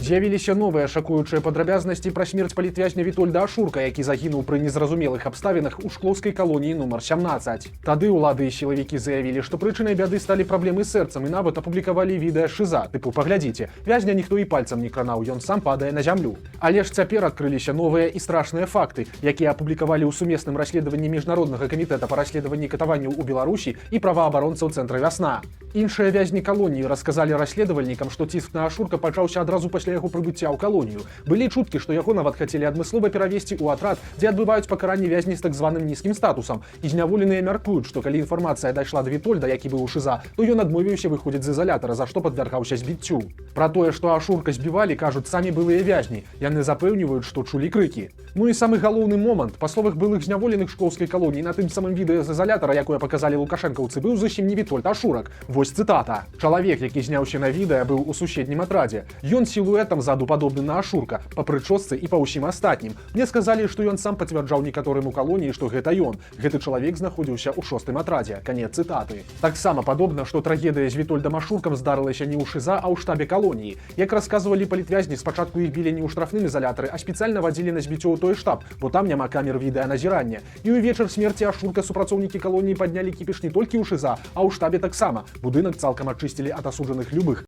З'явіліся новыя шакуючыя падрабязнасці пра смерць палітвязня Вітольда Ашурка, які загінуў пры незразумелых абставінах у шклоўскай калоніі нумар 17. Тады ўлады і сілавікі заявілі, што прычынай бяды сталі праблемы з сэрцам і нават апублікавалі відэа шыза. Тыпу, паглядзіце, вязня ніхто і пальцам не кранаў, ён сам падае на зямлю. Але ж цяпер адкрыліся новыя і страшныя факты, якія апублікавалі ў сумесным расследаванні міжнароднага камітэта па расследаванні катаванняў у Беларусі і праваабаронцаў цэнтра «Вясна». Іншыя вязні калоніі расказалі расследавальнікам, што ціск на Ашурка пачаўся адразу пасля яго прыбыцця ў калонію. Былі чуткі, што яго нават хацелі адмыслова перавесці ў атрад, дзе адбываюць пакаранне вязні з так званым нізкім статусам. І зняволеныя мяркуюць, што калі інфармацыя дайшла да Вітольда, які быў у ШІЗА, то ён адмовіўся выходзіць з ізалятара, за што падвяргаўся збіццю. Пра тое, што Ашурка збівалі, кажуць самі былыя вязні. Яны запэўніваюць, што чулі крыкі. Ну і самы галоўны момант, па словах былых зняволеных шклоўскай калоніі на тым самым відэа з ізалятара, якое паказалі лукашэнкаўцы, быў зусім не Вітольд Ашурак. Вось цытата. Чалавек, які зняўся на відэа, быў у суседнім атрадзе. Ён сілуэтам ззаду падобны на Ашурка, па прычосцы і па ўсім астатнім. Мне сказалі, што ён сам пацвярджаў некаторым у калоніі, што гэта ён. Гэты чалавек знаходзіўся ў 6-м атрадзе. Канец цытаты. Таксама падобна, што трагедыя з Вітольдам Ашуркам здарылася не ў ШІЗА, а ў штабе калоніі. Як расказвалі палітвязні, спачатку іх білі не ў штрафным ізалятары, а спецыяльна вадзілі на збіццё ў той штаб, бо там няма камер відэаназірання. І ў вечар смерці Ашурка супрацоўнікі калоніі паднялі кіпіш не толькі ў ШІЗА, а ў штабе таксама. Будынак цалкам ачысцілі ад асуджаных любых